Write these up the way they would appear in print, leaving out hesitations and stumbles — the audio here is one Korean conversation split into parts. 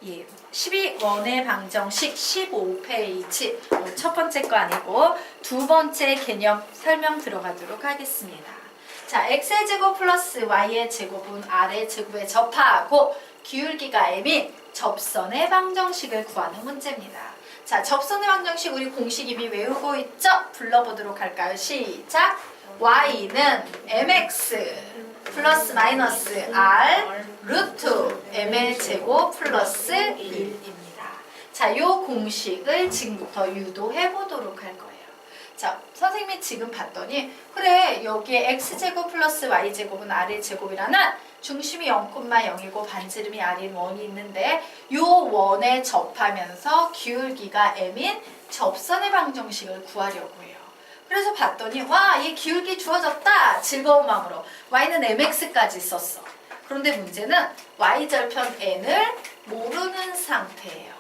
예, 12원의 방정식 15페이지 첫 번째 거 아니고 두 번째 개념 설명 들어가도록 하겠습니다. 자, x의 제곱 플러스 y의 제곱은 r의 제곱에 접하고 기울기가 m인 접선의 방정식을 구하는 문제입니다. 자, 접선의 방정식 우리 공식 이미 외우고 있죠? 불러보도록 할까요? 시작! y는 mx 플러스 마이너스 r 루트 m의 제곱 플러스 1입니다. 자, 요 공식을 지금부터 유도해 보도록 할 거예요. 자, 선생님이 지금 봤더니 그래, 여기에 x제곱 플러스 y제곱은 r의 제곱이라는 중심이 0,0이고 반지름이 r인 원이 있는데 요 원에 접하면서 기울기가 m인 접선의 방정식을 구하려고 해요. 그래서 봤더니 와, 이 기울기 주어졌다! 즐거운 마음으로 y는 mx까지 썼어. 그런데 문제는 y절편 n을 모르는 상태예요.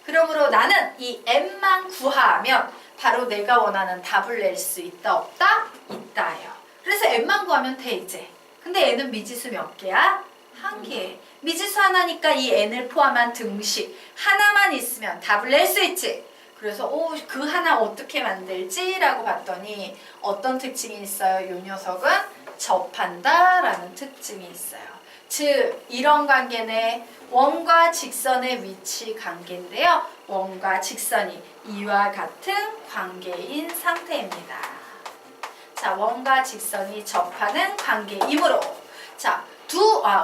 그러므로 나는 이 m만 구하면 바로 내가 원하는 답을 낼 수 있다 없다? 있다예요. 그래서 m만 구하면 돼 이제. 근데 n은 미지수 몇 개야? 한 개. 미지수 하나니까 이 n을 포함한 등식 하나만 있으면 답을 낼 수 있지. 그래서 그 하나 어떻게 만들지? 라고 봤더니 어떤 특징이 있어요? 이 녀석은 접한다 라는 특징이 있어요. 즉 이런 관계는 원과 직선의 위치 관계인데요. 원과 직선이 이와 같은 관계인 상태입니다. 자, 원과 직선이 접하는 관계이므로 자,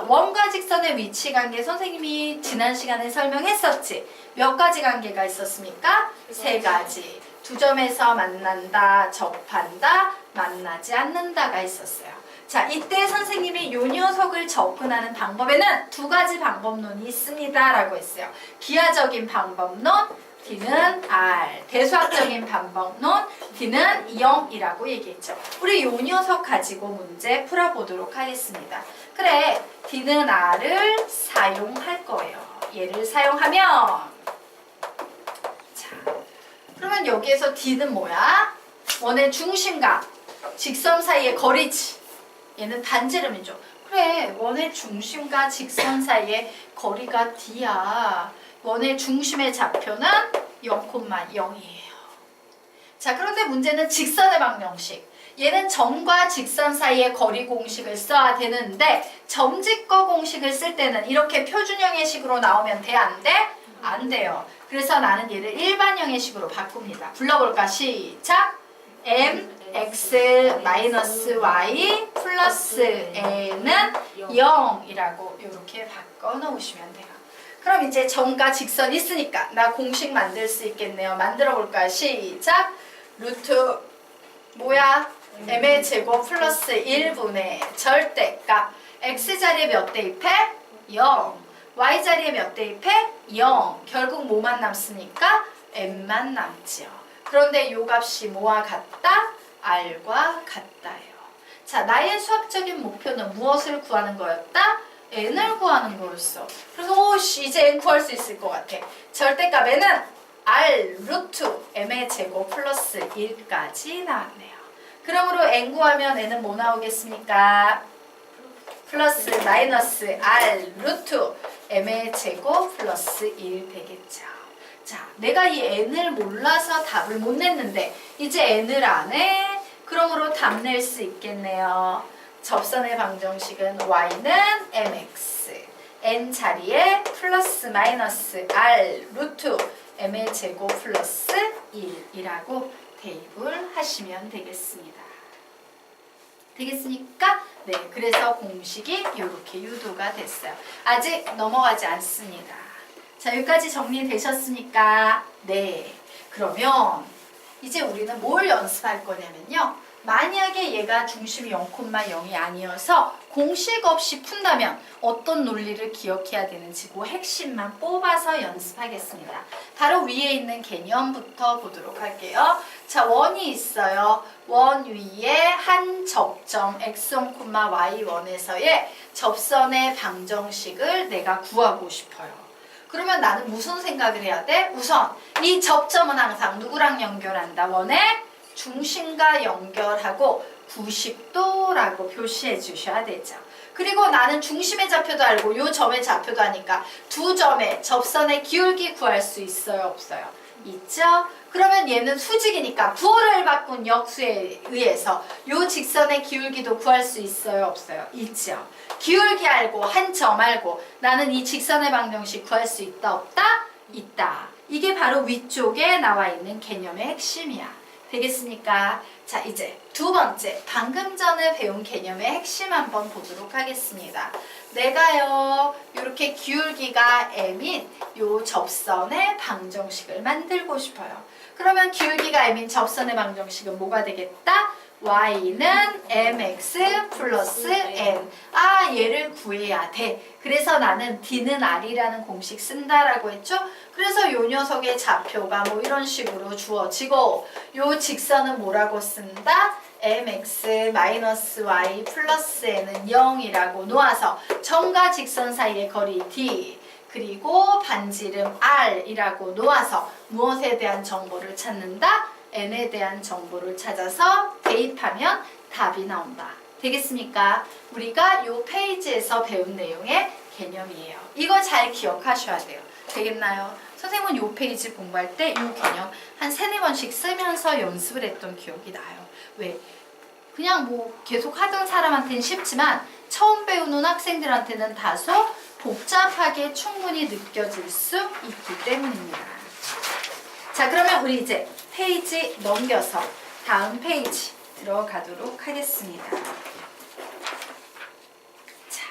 원과 직선의 위치 관계 선생님이 지난 시간에 설명했었지. 몇 가지 관계가 있었습니까? 세 가지. 두 점에서 만난다, 접한다, 만나지 않는다가 있었어요. 자, 이때 선생님이 요 녀석을 접근하는 방법에는 두 가지 방법론이 있습니다 라고 했어요. 기하적인 방법론, D는 R, 대수학적인 방법론, D는 0이라고 얘기했죠. 우리 요 녀석 가지고 문제 풀어보도록 하겠습니다. 그래, D는 R을 사용할 거예요. 얘를 사용하면 자, 그러면 여기에서 D는 뭐야? 원의 중심과 직선 사이의 거리지. 얘는 반지름이죠. 그래, 원의 중심과 직선 사이의 거리가 D야. 원의 중심의 좌표는 0,0이에요. 자, 그런데 문제는 직선의 방정식. 얘는 점과 직선 사이의 거리 공식을 써야 되는데 점직거 공식을 쓸 때는 이렇게 표준형의 식으로 나오면 돼? 안 돼? 안 돼요. 그래서 나는 얘를 일반형의 식으로 바꿉니다. 불러볼까? 시작! mx-y 플러스 n은 0이라고 이렇게 바꿔놓으시면 돼요. 그럼 이제 점과 직선 있으니까 나 공식 만들 수 있겠네요. 만들어 볼까요? 시작! 루트 뭐야? m의 제곱 플러스 1분의 절대값 x자리에 몇 대입해? 0. y자리에 몇 대입해? 0. 결국 뭐만 남습니까? m만 남지요. 그런데 요 값이 뭐와 같다? r과 같다예요. 자, 나의 수학적인 목표는 무엇을 구하는 거였다? n을 구하는 거였어. 그래서 이제 n 구할 수 있을 것 같아. 절대값 n은 r 루트 m의 제곱 플러스 1까지 나왔네요. 그러므로 n 구하면 n은 뭐 나오겠습니까? 플러스 마이너스 r 루트 m의 제곱 플러스 1 되겠죠. 자, 내가 이 n을 몰라서 답을 못 냈는데 이제 n을 아네? 그러므로 답 낼 수 있겠네요. 접선의 방정식은 y는 mx n 자리에 플러스 마이너스 r 루트 m의 제곱 플러스 1이라고 대입을 하시면 되겠습니다. 되겠습니까? 네, 그래서 공식이 이렇게 유도가 됐어요. 아직 넘어가지 않습니다. 자, 여기까지 정리되셨습니까? 네. 그러면 이제 우리는 뭘 연습할 거냐면요. 만약에 얘가 중심이 0,0이 아니어서 공식 없이 푼다면 어떤 논리를 기억해야 되는지 그 핵심만 뽑아서 연습하겠습니다. 바로 위에 있는 개념부터 보도록 할게요. 자, 원이 있어요. 원 위에 한 접점 x1, y1에서의 접선의 방정식을 내가 구하고 싶어요. 그러면 나는 무슨 생각을 해야 돼? 우선 이 접점은 항상 누구랑 연결한다? 원의 중심과 연결하고 90도라고 표시해 주셔야 되죠. 그리고 나는 중심의 좌표도 알고 요 점의 좌표도 아니까 두 점의 접선의 기울기 구할 수 있어요, 없어요? 있죠? 그러면 얘는 수직이니까 부호를 바꾼 역수에 의해서 요 직선의 기울기도 구할 수 있어요, 없어요? 있죠? 기울기 알고 한 점 알고 나는 이 직선의 방정식 구할 수 있다, 없다? 있다. 이게 바로 위쪽에 나와 있는 개념의 핵심이야. 되겠습니까? 자, 이제 두 번째, 방금 전에 배운 개념의 핵심 한번 보도록 하겠습니다. 내가요, 이렇게 기울기가 m인 요 접선의 방정식을 만들고 싶어요. 그러면 기울기가 m인 접선의 방정식은 뭐가 되겠다? y는 mx 플러스 n. 아, 얘를 구해야 돼. 그래서 나는 d는 r이라는 공식 쓴다라고 했죠? 그래서 요 녀석의 좌표가 뭐 이런 식으로 주어지고 요 직선은 뭐라고 쓴다? mx 마이너스 y 플러스 n은 0이라고 놓아서 점과 직선 사이의 거리 d 그리고 반지름 r이라고 놓아서 무엇에 대한 정보를 찾는다? n에 대한 정보를 찾아서 대입하면 답이 나온다. 되겠습니까? 우리가 이 페이지에서 배운 내용의 개념이에요. 이거 잘 기억하셔야 돼요. 되겠나요? 선생님은 이 페이지 공부할 때 이 개념 한 3-4번씩 쓰면서 연습을 했던 기억이 나요. 왜? 그냥 뭐 계속 하던 사람한테는 쉽지만 처음 배우는 학생들한테는 다소 복잡하게 충분히 느껴질 수 있기 때문입니다. 자, 그러면 우리 이제 페이지 넘겨서 다음 페이지 들어가도록 하겠습니다. 자,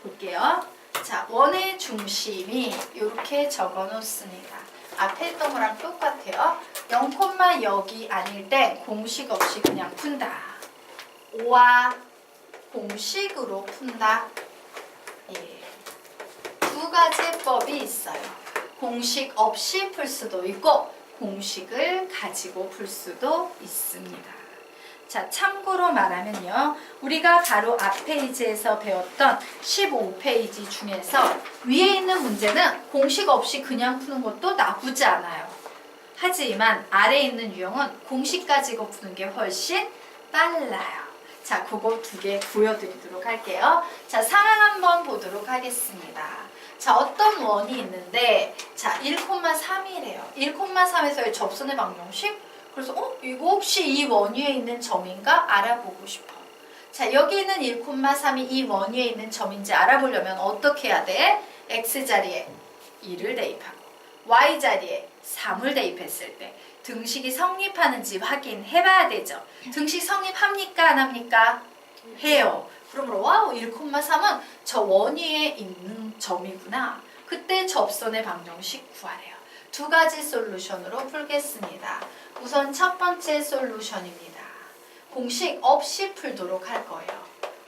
볼게요. 자, 원의 중심이 이렇게 적어 놓습니다. 앞에 있던 거랑 똑같아요. 0, 여기 아닐 때 공식 없이 그냥 푼다. 5와 공식으로 푼다. 예. 두 가지 법이 있어요. 공식 없이 풀 수도 있고 공식을 가지고 풀 수도 있습니다. 자, 참고로 말하면요. 우리가 바로 앞 페이지에서 배웠던 15페이지 중에서 위에 있는 문제는 공식 없이 그냥 푸는 것도 나쁘지 않아요. 하지만 아래에 있는 유형은 공식 가지고 푸는 게 훨씬 빨라요. 자, 그거 2개 보여드리도록 할게요. 자, 상황 한번 보도록 하겠습니다. 자, 어떤 원이 있는데 자, 1,3이래요. 1,3에서의 접선의 방정식? 그래서 이거 혹시 이 원 위에 있는 점인가 알아보고 싶어. 자, 여기 있는 1,3이 이 원 위에 있는 점인지 알아보려면 어떻게 해야 돼? x자리에 2를 대입하고 y자리에 3을 대입했을 때 등식이 성립하는지 확인해봐야 되죠. 등식 성립합니까? 안 합니까? 해요. 그러므로 와우, 1,3은 저 원 위에 있는 점이구나. 그때 접선의 방정식 구하래요. 2가지 솔루션으로 풀겠습니다. 우선 첫 번째 솔루션입니다. 공식 없이 풀도록 할 거예요.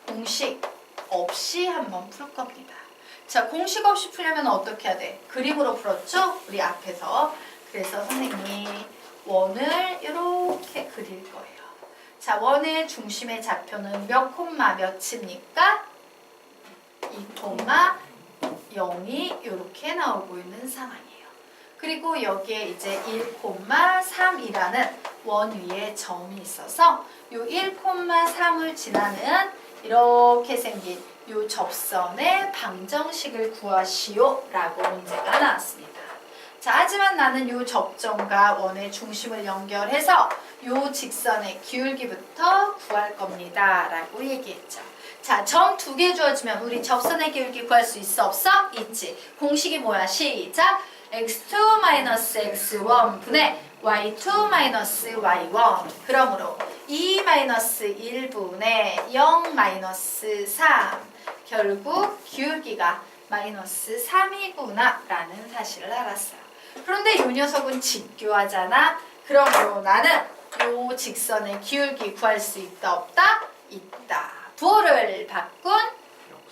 공식 없이 한번 풀 겁니다. 자, 공식 없이 풀려면 어떻게 해야 돼? 그림으로 풀었죠? 우리 앞에서. 그래서 선생님이 원을 이렇게 그릴 거예요. 자, 원의 중심의 좌표는 몇 콤마 몇입니까? 2,0이 이렇게 나오고 있는 상황이에요. 그리고 여기에 이제 1,3이라는 원 위에 점이 있어서 이 1,3을 지나는 이렇게 생긴 이 접선의 방정식을 구하시오 라고 문제가 나왔습니다. 자, 하지만 나는 이 접점과 원의 중심을 연결해서 이 직선의 기울기부터 구할 겁니다 라고 얘기했죠. 자, 점 2개 주어지면 우리 접선의 기울기 구할 수 있어, 없어? 있지. 공식이 뭐야? 시작! x2-x1 분의 y2-y1. 그러므로 2-1분의 0-3. 결국 기울기가 -3이구나 라는 사실을 알았어요. 그런데 이 녀석은 직교하잖아. 그러므로 나는 이 직선의 기울기 구할 수 있다, 없다? 있다. 부호를 바꾼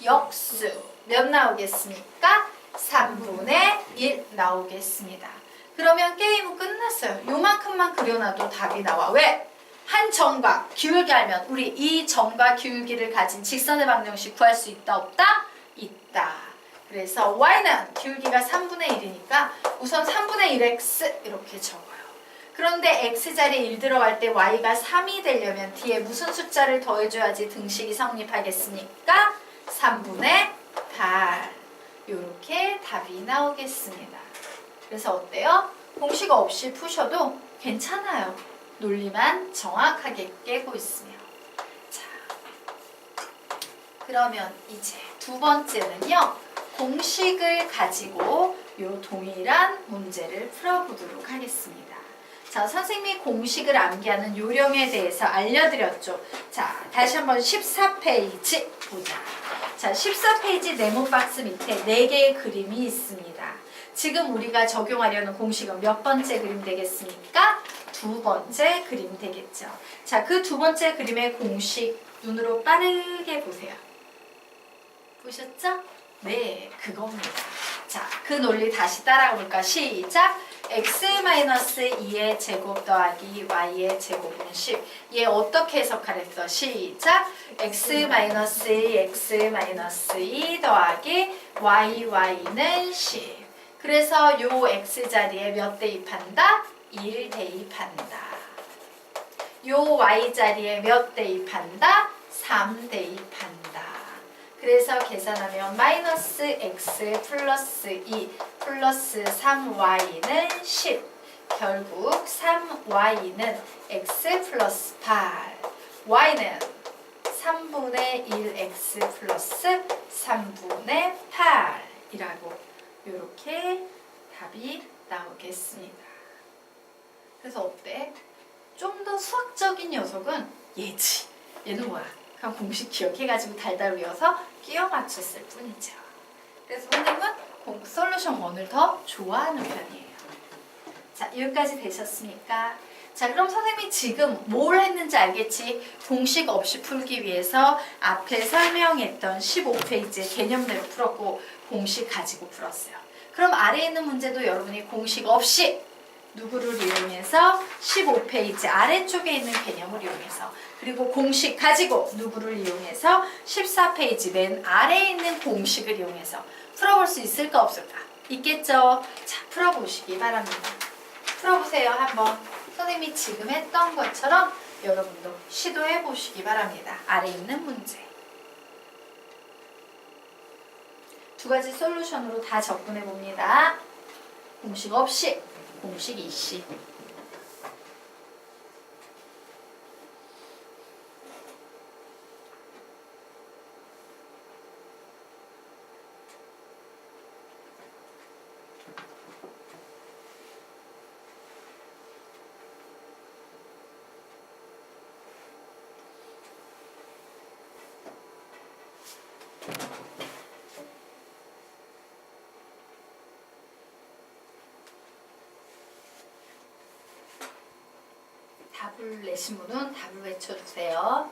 역수 몇 나오겠습니까? 3분의 1 나오겠습니다. 그러면 게임은 끝났어요. 요만큼만 그려놔도 답이 나와. 왜? 한 점과 기울기 알면 우리 이 점과 기울기를 가진 직선의 방정식 구할 수 있다, 없다? 있다. 그래서 y는 기울기가 3분의 1이니까 우선 3분의 1x 이렇게 적어요. 그런데 x자리에 1 들어갈 때 y가 3이 되려면 뒤에 무슨 숫자를 더해줘야지 등식이 성립하겠습니까? 3분의 8 이렇게 답이 나오겠습니다. 그래서 어때요? 공식 없이 푸셔도 괜찮아요. 논리만 정확하게 깨고 있으면. 자, 그러면 이제 두 번째는요. 공식을 가지고 요 동일한 문제를 풀어보도록 하겠습니다. 자, 선생님이 공식을 암기하는 요령에 대해서 알려드렸죠. 자, 다시 한번 14페이지 보자. 자, 14페이지 네모 박스 밑에 4개의 그림이 있습니다. 지금 우리가 적용하려는 공식은 몇 번째 그림 되겠습니까? 두 번째 그림 되겠죠. 자, 그 두 번째 그림의 공식 눈으로 빠르게 보세요. 보셨죠? 네, 그겁니다. 자, 그 논리 다시 따라가 볼까? 시작! x-2의 제곱 더하기 y의 제곱은 10. 얘 어떻게 해석하랬어? 시작! x-2 더하기 y는 10. 그래서 요 x자리에 몇 대입한다? 1 대입한다. 요 y자리에 몇 대입한다? 3 대입한다. 그래서 계산하면 마이너스 x 플러스 2 플러스 3y는 10. 결국 3y는 x 플러스 8. y는 3분의 1x 플러스 3분의 8이라고 이렇게 답이 나오겠습니다. 그래서 어때? 좀 더 수학적인 녀석은 얘지. 얘는 뭐야? 그냥 공식 기억해가지고 달달 외워서 끼워 맞췄을 뿐이죠. 그래서 선생님은 솔루션 1을 더 좋아하는 편이에요. 자, 여기까지 되셨습니까? 자, 그럼 선생님이 지금 뭘 했는지 알겠지? 공식 없이 풀기 위해서 앞에 설명했던 15페이지의 개념대로 풀었고 공식 가지고 풀었어요. 그럼 아래에 있는 문제도 여러분이 공식 없이 누구를 이용해서 15페이지 아래쪽에 있는 개념을 이용해서 그리고 공식 가지고 누구를 이용해서 14페이지 맨 아래에 있는 공식을 이용해서 풀어볼 수 있을까 없을까? 있겠죠? 자, 풀어보시기 바랍니다. 풀어보세요. 한번 선생님이 지금 했던 것처럼 여러분도 시도해 보시기 바랍니다. 아래에 있는 문제. 두 가지 솔루션으로 다 접근해 봅니다. 공식 없이, 공식 이시. 답을 내신 분은 답을 외쳐주세요.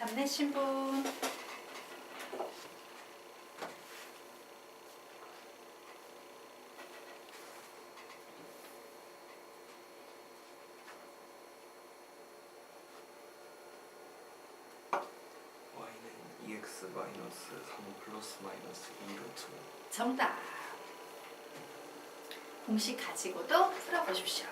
답 내신 분. y는 2x 마이너스 3 플러스 마이너스 2루트. 정답. 공식 가지고도 풀어보십시오.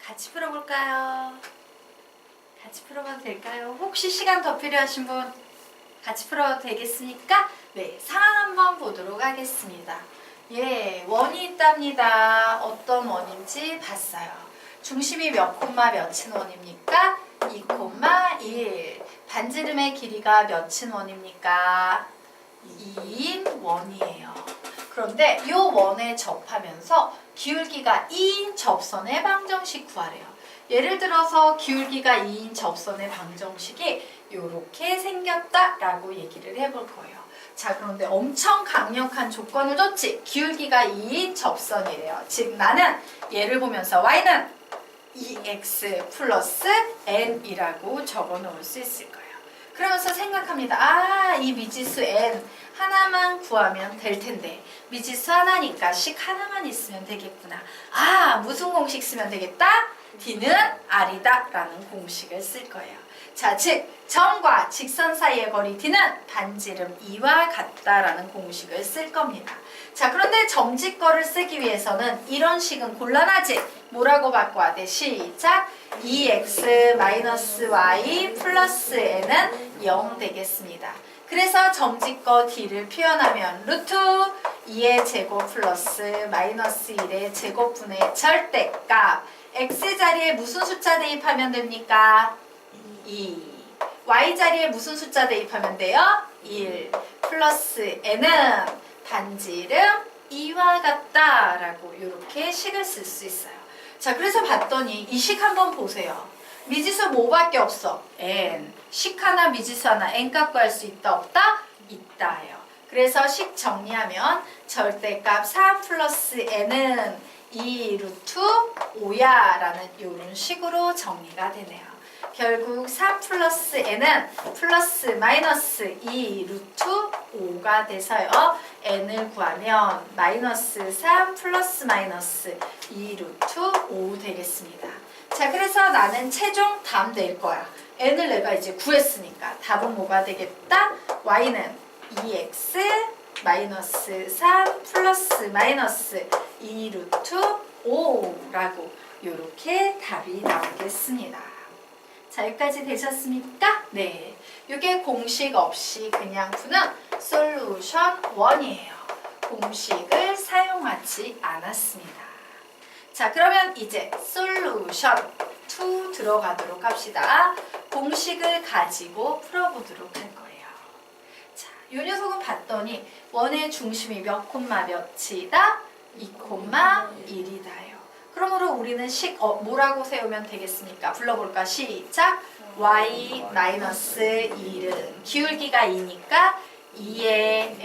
같이 풀어볼까요? 같이 풀어봐도 될까요? 혹시 시간 더 필요하신 분 같이 풀어도 되겠습니까? 네, 상황 한번 보도록 하겠습니다. 예, 원이 있답니다. 어떤 원인지 봤어요. 중심이 몇 콤마 몇인 원입니까? 2,1. 반지름의 길이가 몇인 원입니까? 2인 원이에요. 그런데 이 원에 접하면서 기울기가 2인 접선의 방정식 구하래요. 예를 들어서 기울기가 2인 접선의 방정식이 이렇게 생겼다라고 얘기를 해볼 거예요. 자, 그런데 엄청 강력한 조건을 줬지. 기울기가 2인 접선이래요. 즉 나는 얘를 보면서 y는 2x 플러스 n이라고 적어 놓을 수 있을 거예요. 그러면서 생각합니다. 아, 이 미지수 n 하나만 구하면 될 텐데 미지수 하나니까 식 하나만 있으면 되겠구나. 아, 무슨 공식 쓰면 되겠다? d는 r이다 라는 공식을 쓸 거예요. 자, 즉 점과 직선 사이의 거리 d는 반지름 2와 같다라는 공식을 쓸 겁니다. 자, 그런데 점직거를 쓰기 위해서는 이런 식은 곤란하지? 뭐라고 바꿔야 돼? 시작! 2x-y 플러스 n은 0 되겠습니다. 그래서 점직거 d를 표현하면 루트 2의 제곱 플러스 마이너스 1의 제곱분의 절대값 x자리에 무슨 숫자 대입하면 됩니까? 2. y자리에 무슨 숫자 대입하면 돼요? 1. 플러스 n은 반지름 2와 같다라고 이렇게 식을 쓸 수 있어요. 자, 그래서 봤더니 이 식 한번 보세요. 미지수 뭐밖에 없어? n. 식 하나, 미지수 하나, n 값 구할 수 있다, 없다? 있다예요. 그래서 식 정리하면 절대값 3 플러스 n은 2 루트 5야 라는 이런 식으로 정리가 되네요. 결국 3 플러스 n은 플러스 마이너스 2 루트 5가 돼서요. n을 구하면 마이너스 3 플러스 마이너스 2 루트 5 되겠습니다. 자, 그래서 나는 최종 답 낼 거야. n을 내가 이제 구했으니까 답은 뭐가 되겠다? y는 2x 마이너스 3 플러스 마이너스 2 루트 5라고 이렇게 답이 나오겠습니다. 자, 여기까지 되셨습니까? 네. 이게 공식 없이 그냥 푸는 솔루션 1이에요. 공식을 사용하지 않았습니다. 자, 그러면 이제 솔루션 2 들어가도록 합시다. 공식을 가지고 풀어보도록 할 거예요. 자, 이 녀석은 봤더니 원의 중심이 몇 콤마 몇이다? 2,1이다요. 그러므로 우리는 식 뭐라고 세우면 되겠습니까? 불러볼까? 시작! y-1은 기울기가 2니까 2의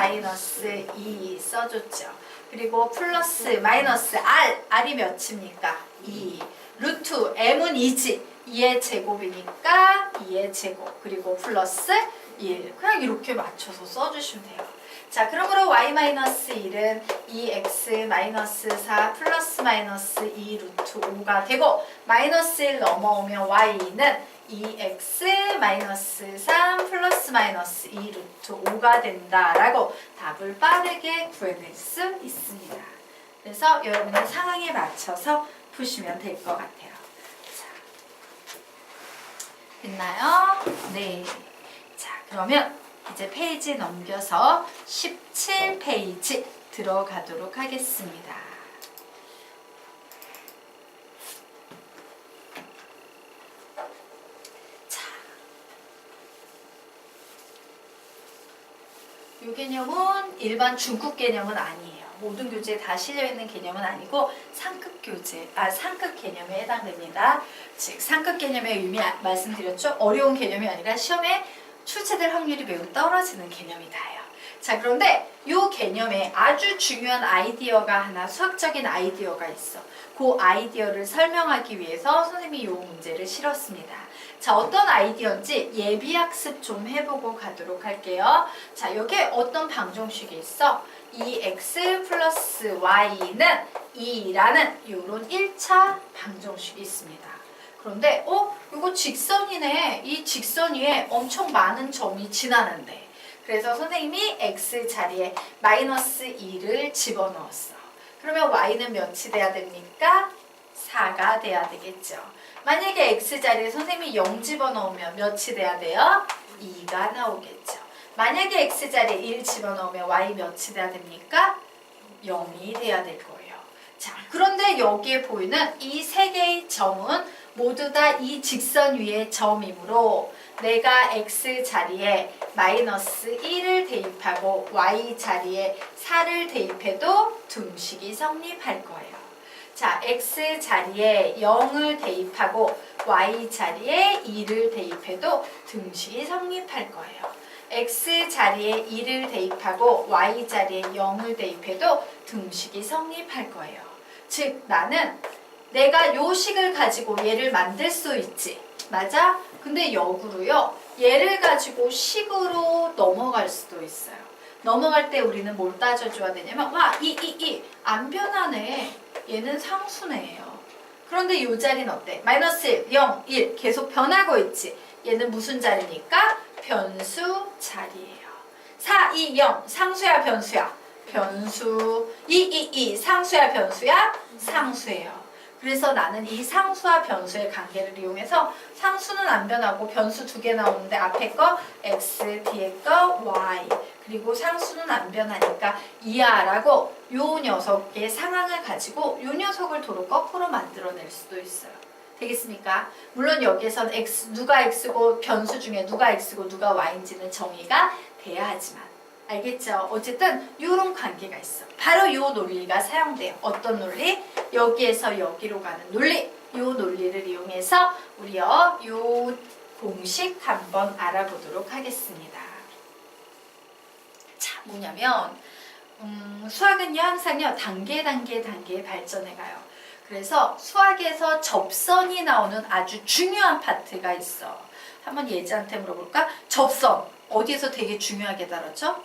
x-2 써줬죠. 그리고 플러스 마이너스 r이 몇입니까? 2. 루트 m은 2지. 2의 제곱이니까 2의 제곱. 그리고 플러스 1. 그냥 이렇게 맞춰서 써주시면 돼요. 자, 그러므로 y-1은 2x-4 플러스 마이너스 2 루트 5가 되고 마이너스 1 넘어오면 y는 2x-3 플러스 마이너스 2 루트 5가 된다라고 답을 빠르게 구해낼 수 있습니다. 그래서 여러분의 상황에 맞춰서 푸시면 될 것 같아요. 자, 됐나요? 네. 자, 그러면 이제 페이지 넘겨서 17페이지 들어가도록 하겠습니다. 자, 이 개념은 일반 중급 개념은 아니에요. 모든 교재에 다 실려있는 개념은 아니고 상급 개념에 해당됩니다. 즉 상급 개념의 의미 말씀드렸죠? 어려운 개념이 아니라 시험에 출제될 확률이 매우 떨어지는 개념이다요. 자, 그런데 이 개념에 아주 중요한 아이디어가 하나, 수학적인 아이디어가 있어. 그 아이디어를 설명하기 위해서 선생님이 이 문제를 실었습니다. 자, 어떤 아이디어인지 예비학습 좀 해보고 가도록 할게요. 자, 여기에 어떤 방정식이 있어? 2x 플러스 y는 2라는 이런 1차 방정식이 있습니다. 그런데 이거 직선이네. 이 직선 위에 엄청 많은 점이 지나는데 그래서 선생님이 x 자리에 마이너스 2를 집어넣었어. 그러면 y는 몇이 돼야 됩니까? 4가 돼야 되겠죠. 만약에 x자리에 선생님이 0 집어넣으면 몇이 돼야 돼요? 2가 나오겠죠. 만약에 x자리에 1 집어넣으면 y 몇이 돼야 됩니까? 0이 돼야 될 거예요. 자, 그런데 여기에 보이는 이 세 개의 점은 모두 다 이 직선 위의 점이므로 내가 x자리에 마이너스 1을 대입하고 y자리에 4를 대입해도 등식이 성립할 거예요. 자, x자리에 0을 대입하고 y자리에 2를 대입해도 등식이 성립할 거예요. x자리에 2를 대입하고 y자리에 0을 대입해도 등식이 성립할 거예요. 즉 나는 내가 요 식을 가지고 얘를 만들 수 있지. 맞아? 근데 역으로요. 얘를 가지고 식으로 넘어갈 수도 있어요. 넘어갈 때 우리는 뭘 따져줘야 되냐면 와, 안 변하네. 얘는 상수네요. 그런데 요 자리는 어때? 마이너스 1, 0, 1 계속 변하고 있지. 얘는 무슨 자리니까? 변수 자리예요. 4, 2, 0 상수야 변수야? 변수. 2, 상수야 변수야? 상수예요. 그래서 나는 이 상수와 변수의 관계를 이용해서 상수는 안 변하고 변수 2개 나오는데 앞에 거 x, 뒤에 거 y 그리고 상수는 안 변하니까 2야라고 요 녀석의 상황을 가지고 요 녀석을 도로 거꾸로 만들어낼 수도 있어요. 되겠습니까? 물론 여기에선 누가 x고 변수 중에 누가 x고 누가 y인지는 정의가 돼야 하지만 알겠죠? 어쨌든 이런 관계가 있어. 바로 이 논리가 사용돼요. 어떤 논리? 여기에서 여기로 가는 논리. 이 논리를 이용해서 우리요 이 공식 한번 알아보도록 하겠습니다. 자, 뭐냐면 수학은요 항상요 단계 발전해 가요. 그래서 수학에서 접선이 나오는 아주 중요한 파트가 있어. 한번 예지한테 물어볼까? 접선 어디에서 되게 중요하게 다뤘죠?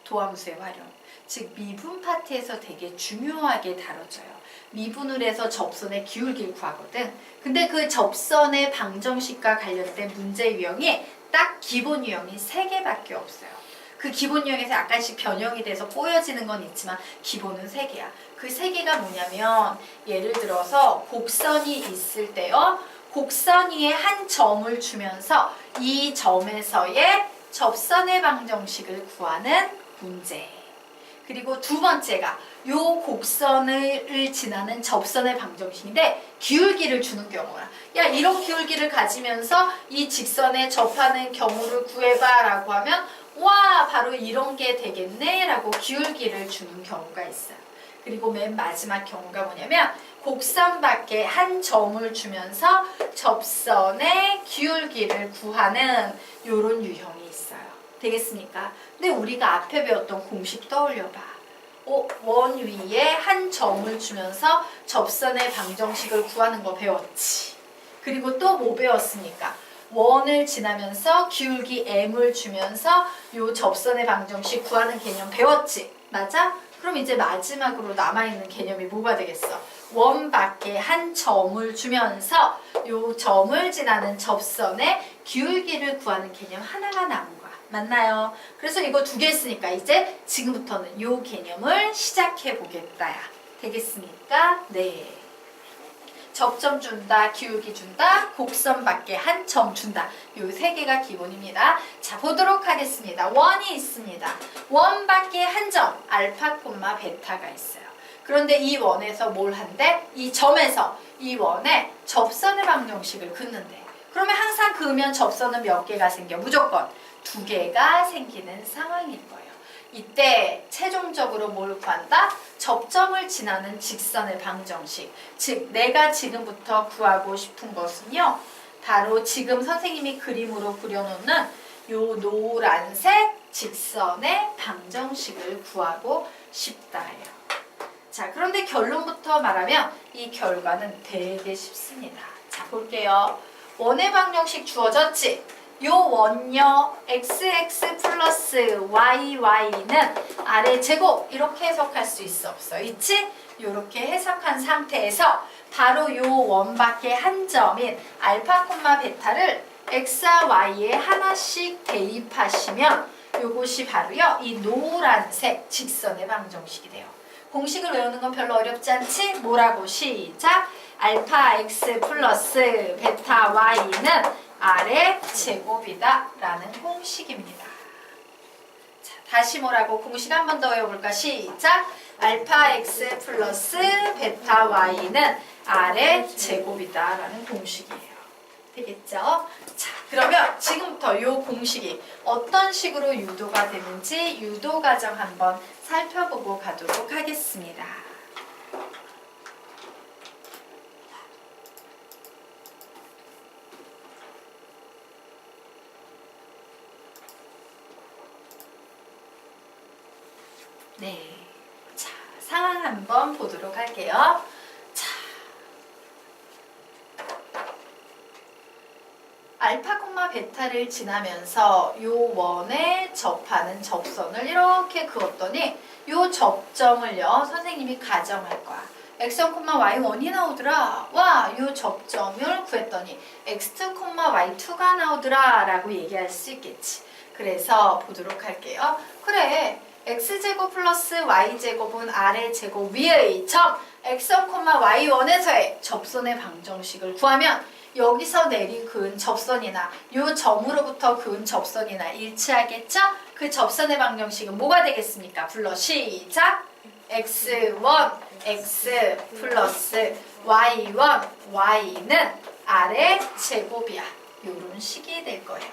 도함수의 활용. 즉 미분 파트에서 되게 중요하게 다뤄져요. 미분을 해서 접선의 기울기를 구하거든. 근데 그 접선의 방정식과 관련된 문제 유형이 딱 기본 유형이 3개밖에 없어요. 그 기본 유형에서 약간씩 변형이 돼서 꼬여지는 건 있지만 기본은 3개야. 그 3개가 뭐냐면 예를 들어서 곡선이 있을 때요. 곡선 위에 한 점을 주면서 이 점에서의 접선의 방정식을 구하는 문제. 그리고 두 번째가 요 곡선을 지나는 접선의 방정식인데 기울기를 주는 경우야. 야, 이런 기울기를 가지면서 이 직선에 접하는 경우를 구해봐 라고 하면 와, 바로 이런 게 되겠네 라고 기울기를 주는 경우가 있어요. 그리고 맨 마지막 경우가 뭐냐면 곡선 밖에 한 점을 주면서 접선의 기울기를 구하는 요런 유형이 있어요. 되겠습니까? 근데 우리가 앞에 배웠던 공식 떠올려봐. 원 위에 한 점을 주면서 접선의 방정식을 구하는 거 배웠지. 그리고 또 뭐 배웠습니까? 원을 지나면서 기울기 m을 주면서 요 접선의 방정식 구하는 개념 배웠지. 맞아? 그럼 이제 마지막으로 남아있는 개념이 뭐가 되겠어? 원 밖에 한 점을 주면서 요 점을 지나는 접선의 기울기를 구하는 개념 하나가 남은 거야. 맞나요? 그래서 이거 2개 있으니까 이제 지금부터는 요 개념을 시작해 보겠다야. 되겠습니까? 네. 접점 준다, 기울기 준다, 곡선 밖에 한 점 준다. 요 3개가 기본입니다. 자, 보도록 하겠습니다. 원이 있습니다. 원 밖에 한 점, 알파, 베타가 있어요. 그런데 이 원에서 뭘 한대? 이 점에서 이 원에 접선의 방정식을 긋는데 그러면 항상 그으면 접선은 몇 개가 생겨? 무조건 2개가 생기는 상황일 거예요. 이때 최종적으로 뭘 구한다? 접점을 지나는 직선의 방정식. 즉 내가 지금부터 구하고 싶은 것은요. 바로 지금 선생님이 그림으로 그려놓는 요 노란색 직선의 방정식을 구하고 싶다예요. 자, 그런데 결론부터 말하면 이 결과는 되게 쉽습니다. 자, 볼게요. 원의 방정식 주어졌지? 요 원요 xx 플러스yy는 아래 제곱 이렇게 해석할 수 있어 없어? 있지? 요렇게 해석한 상태에서 바로 요 원 밖에 한 점인 알파, 베타를 x와 y에 하나씩 대입하시면 요것이 바로요 이 노란색 직선의 방정식이 돼요. 공식을 외우는 건 별로 어렵지 않지? 뭐라고? 시작! 알파 x 플러스 베타 y는 r의 제곱이다 라는 공식입니다. 자, 다시 뭐라고? 공식 한 번 더 외워볼까? 시작! 알파 x 플러스 베타 y는 r의 제곱이다 라는 공식이에요. 되겠죠? 자, 그러면 지금부터 이 공식이 어떤 식으로 유도가 되는지 유도 과정 한번 살펴보고 가도록 하겠습니다. 네, 자, 상황 한번 보도록 할게요. 자, 알파, 베타를 지나면서 요 원에 접하는 접선을 이렇게 그었더니 요 접점을요 선생님이 가정할 거야. x1, y1이 나오더라. 와, 요 접점을 구했더니 x2, y2가 나오더라 라고 얘기할 수 있겠지. 그래서 보도록 할게요. 그래, x제곱 플러스 y제곱은 아래 제곱 위의 점 x1, y1에서의 접선의 방정식을 구하면 여기서 내리 그은 접선이나 요 점으로부터 그은 접선이나 일치하겠죠? 그 접선의 방정식은 뭐가 되겠습니까? 불러 시작! x1, x 플러스 y1, y는 아래 제곱이야. 요런 식이 될 거예요.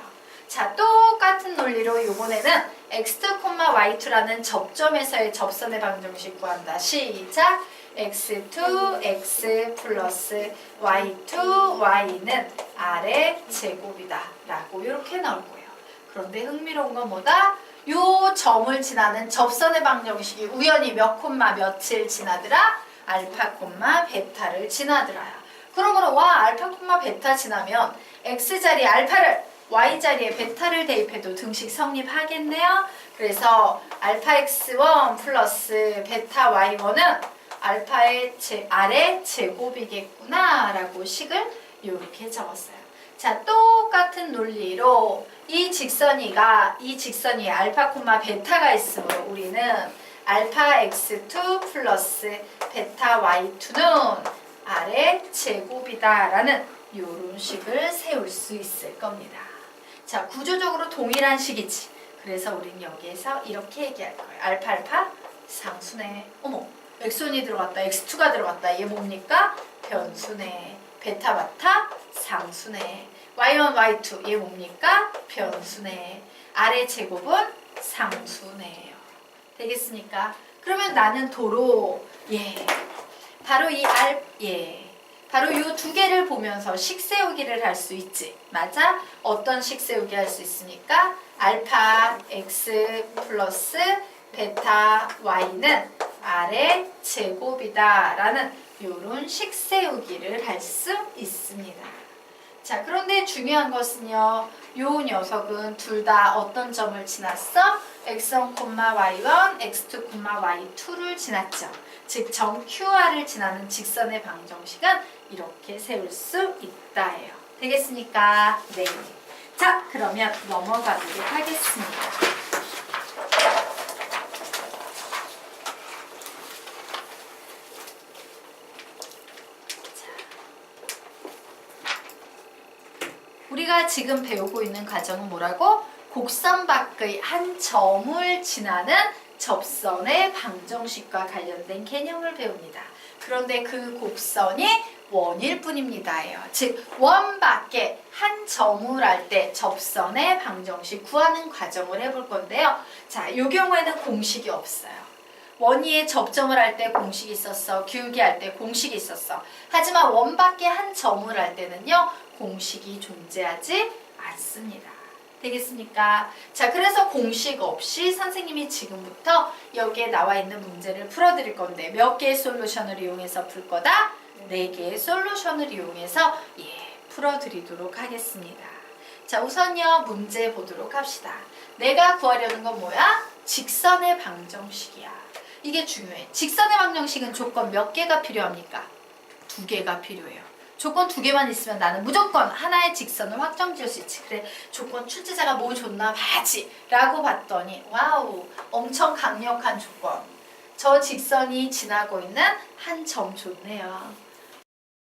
자, 똑같은 논리로 이번에는 x2, y2라는 접점에서의 접선의 방정식 구한다. 시작! x2, x 플러스 y2, y는 아래 제곱이다 라고 이렇게 나올 거예요. 그런데 흥미로운 건 뭐다? 요 점을 지나는 접선의 방정식이 우연히 몇 콤마 며칠 지나더라? 알파 콤마 베타를 지나더라요. 그러므로 와, 알파 콤마 베타 지나면 x 자리에 알파를 y 자리에 베타를 대입해도 등식 성립하겠네요. 그래서 알파 x1 플러스 베타 y1은 알파의 아래 제곱이겠구나 라고 식을 이렇게 적었어요. 자, 똑같은 논리로 이 직선이 알파 콤마 베타가 있으므로 우리는 알파 x2 플러스 베타 y2는 아래 제곱이다 라는 이런 식을 세울 수 있을 겁니다. 자, 구조적으로 동일한 식이지. 그래서 우리는 여기에서 이렇게 얘기할 거예요. 알파 상수네. 어머, x1이 들어갔다, x2가 들어갔다. 얘 뭡니까? 변수네. 베타 상수네. y1, y2 얘 뭡니까? 변수네. 아래 제곱은 상수네요. 되겠습니까? 그러면 나는 도로 바로 바로 이 두 개를 보면서 식 세우기를 할 수 있지. 맞아? 어떤 식 세우기 할 수 있습니까? 알파 x 플러스 베타 y는 아래 제곱이다 라는 이런 식 세우기를 할 수 있습니다. 자, 그런데 중요한 것은요, 요 녀석은 둘 다 어떤 점을 지났어? x1, y1, x2, y2를 지났죠. 즉, 점 QR을 지나는 직선의 방정식은 이렇게 세울 수 있다예요. 되겠습니까? 네. 자, 그러면 넘어가도록 하겠습니다. 우리가 지금 배우고 있는 과정은 뭐라고? 곡선 밖의 한 점을 지나는 접선의 방정식과 관련된 개념을 배웁니다. 그런데 그 곡선이 원일 뿐입니다예요. 즉, 원 밖에 한 점을 할 때 접선의 방정식 구하는 과정을 해볼 건데요. 자, 이 경우에는 공식이 없어요. 원위에 접점을 할 때 공식이 있었어. 기울기 할 때 공식이 있었어. 하지만 원 밖에 한 점을 할 때는요, 공식이 존재하지 않습니다. 되겠습니까? 자, 그래서 공식 없이 선생님이 지금부터 여기에 나와 있는 문제를 풀어드릴 건데 몇 개의 솔루션을 이용해서 풀 거다? 4개의 솔루션을 이용해서 풀어드리도록 하겠습니다. 자, 우선요 문제 보도록 합시다. 내가 구하려는 건 뭐야? 직선의 방정식이야. 이게 중요해. 직선의 방정식은 조건 몇 개가 필요합니까? 2개가 필요해요. 조건 2개만 있으면 나는 무조건 하나의 직선을 확정 지을 수 있지. 그래, 조건 출제자가 뭐 줬나 봐야지 라고 봤더니 와우, 엄청 강력한 조건. 저 직선이 지나고 있는 한 점 좋네요.